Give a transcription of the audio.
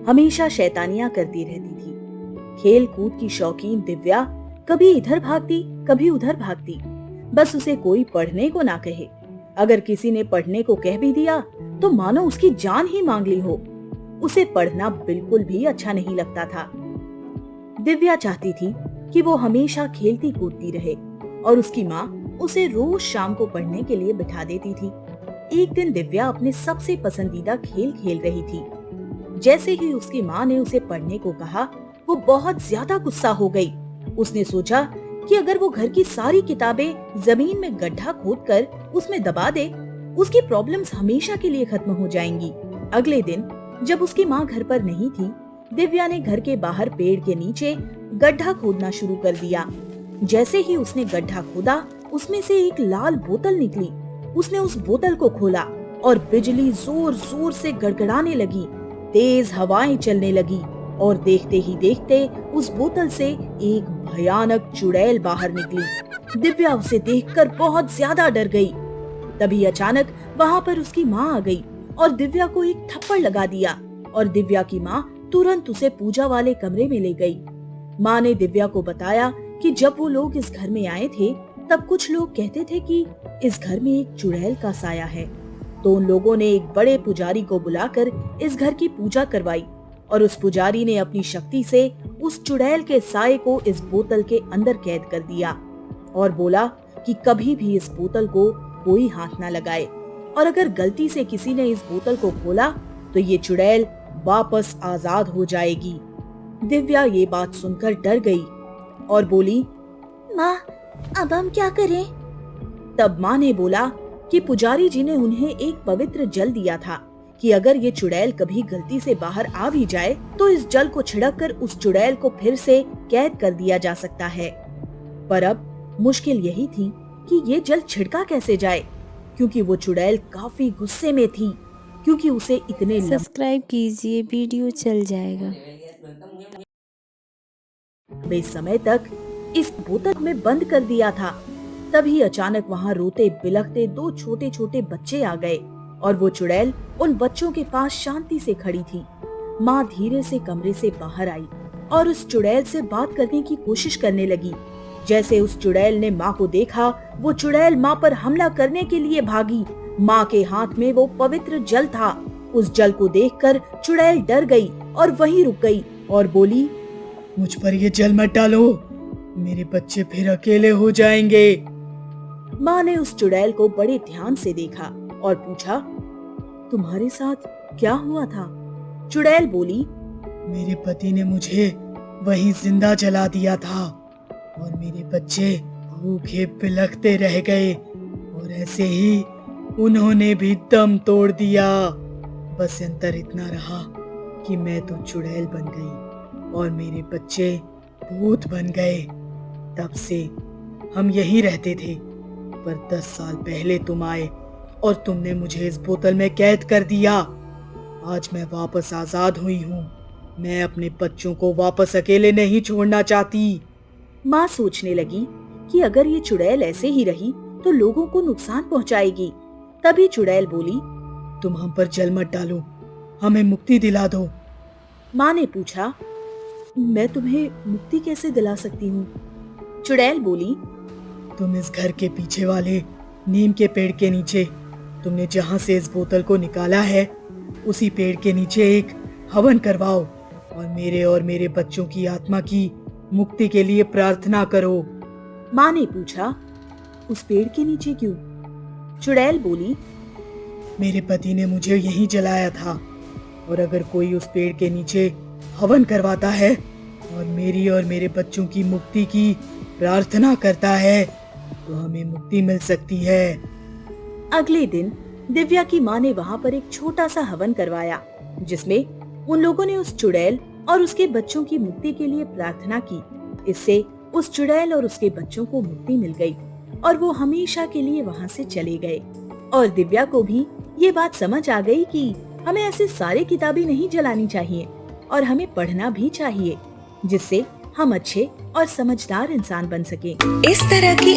हमेशा शैतानियां करती रहती थी। खेल कूद की शौकीन दिव्या कभी इधर भागती, कभी उधर भागती। बस उसे कोई पढ़ने को ना कहे। अगर किसी ने पढ़ने को कह भी दिया तो मानो उसकी जान ही मांग ली हो। उसे पढ़ना बिल्कुल भी अच्छा नहीं लगता था। दिव्या चाहती थी कि वो हमेशा खेलती कूदती रहे और उसकी माँ उसे रोज शाम को पढ़ने के लिए बिठा देती थी। एक दिन दिव्या अपने सबसे पसंदीदा खेल खेल रही थी। जैसे ही उसकी माँ ने उसे पढ़ने को कहा, वो बहुत ज्यादा गुस्सा हो गई। उसने सोचा कि अगर वो घर की सारी किताबें जमीन में गड्ढा खोदकर उसमें दबा दे, उसकी प्रॉब्लम्स हमेशा के लिए खत्म हो जाएंगी। अगले दिन जब उसकी माँ घर पर नहीं थी, दिव्या ने घर के बाहर पेड़ के नीचे गड्ढा खोदना शुरू कर दिया। जैसे ही उसने गड्ढा खोदा, उसमें से एक लाल बोतल निकली। उसने उस बोतल को खोला और बिजली जोर जोर से गड़गड़ाने लगी। तेज हवाएं चलने लगी और देखते ही देखते उस बोतल से एक भयानक चुड़ैल बाहर निकली। दिव्या उसे देखकर बहुत ज्यादा डर गई। तभी अचानक वहाँ पर उसकी माँ आ गई और दिव्या को एक थप्पड़ लगा दिया और दिव्या की माँ तुरंत उसे पूजा वाले कमरे में ले गई। माँ ने दिव्या को बताया कि जब वो लोग इस घर में आए थे, तब कुछ लोग कहते थे कि इस घर में एक चुड़ैल का साया है। तो उन लोगों ने एक बड़े पुजारी को बुलाकर इस घर की पूजा करवाई और उस पुजारी ने अपनी शक्ति से उस चुड़ैल के साये को इस बोतल के अंदर कैद कर दिया और बोला कि कभी भी इस बोतल को कोई हाथ ना लगाए, और अगर गलती से किसी ने इस बोतल को खोला तो ये चुड़ैल वापस आजाद हो जाएगी। दिव्या ये बात सुनकर डर गई और बोली, माँ, अब हम क्या करें? तब माँ ने बोला कि पुजारी जी ने उन्हें एक पवित्र जल दिया था कि अगर ये चुड़ैल कभी गलती से बाहर आ भी जाए तो इस जल को छिड़ककर उस चुड़ैल को फिर से कैद कर दिया जा सकता है। पर अब मुश्किल यही थी कि ये जल छिड़का कैसे जाए, क्योंकि वो चुड़ैल काफी गुस्से में थी, क्योंकि उसे इतने सब्सक्राइब कीजिए, वीडियो चल जाएगा। लंबे समय तक इस बोतल में बंद कर दिया था। तभी अचानक वहाँ रोते बिलखते दो छोटे छोटे बच्चे आ गए और वो चुड़ैल उन बच्चों के पास शांति से खड़ी थी। माँ धीरे से कमरे से बाहर आई और उस चुड़ैल से बात करने की कोशिश करने लगी। जैसे उस चुड़ैल ने माँ को देखा, वो चुड़ैल माँ पर हमला करने के लिए भागी। माँ के हाथ में वो पवित्र जल था। उस जल को देखकर चुड़ैल डर गई और वहीं रुक गई और बोली, मुझ पर ये जल मत डालो, मेरे बच्चे फिर अकेले हो जाएंगे। माँ ने उस चुड़ैल को बड़े ध्यान से देखा और पूछा, तुम्हारे साथ क्या हुआ था? चुड़ैल बोली, मेरे पति ने मुझे वहीं जिंदा जला दिया था और मेरे बच्चे भूखे बिलखते रह गए और ऐसे ही उन्होंने भी दम तोड़ दिया। बस अंतर इतना रहा कि मैं तो चुड़ैल बन गई और मेरे बच्चे भूत बन गए। तब से हम यहीं रहते थे, पर 10 साल पहले तुम आए और तुमने मुझे इस बोतल में कैद कर दिया। आज मैं वापस आजाद हुई हूँ। मैं अपने बच्चों को वापस अकेले नहीं छोड़ना चाहती। माँ सोचने लगी कि अगर ये चुड़ैल ऐसे ही रही तो लोगों को नुकसान पहुँचाएगी। तभी चुड़ैल बोली, तुम हम पर जल मत डालो, हमें मुक्ति दिला दो। माँ ने पूछा, मैं तुम्हें मुक्ति कैसे दिला सकती हूँ? चुड़ैल बोली, तुम इस घर के पीछे वाले नीम के पेड़ के नीचे, तुमने जहाँ से इस बोतल को निकाला है, उसी पेड़ के नीचे एक हवन करवाओ और मेरे बच्चों की आत्मा की मुक्ति के लिए प्रार्थना करो। माँ ने पूछा, उस पेड़ के नीचे क्यों? चुड़ैल बोली, मेरे पति ने मुझे यहीं जलाया था और अगर कोई उस पेड़ के नीचे हवन करवाता है और मेरे बच्चों की मुक्ति की प्रार्थना करता है तो हमें मुक्ति मिल सकती है। अगले दिन दिव्या की माँ ने वहाँ पर एक छोटा सा हवन करवाया, जिसमें उन लोगों ने उस चुड़ैल और उसके बच्चों की मुक्ति के लिए प्रार्थना की। इससे उस चुड़ैल और उसके बच्चों को मुक्ति मिल गई और वो हमेशा के लिए वहाँ से चले गए। और दिव्या को भी ये बात समझ आ गई कि हमें ऐसे सारे किताबें नहीं जलानी चाहिए और हमें पढ़ना भी चाहिए, जिससे हम अच्छे और समझदार इंसान बन सकें। इस तरह की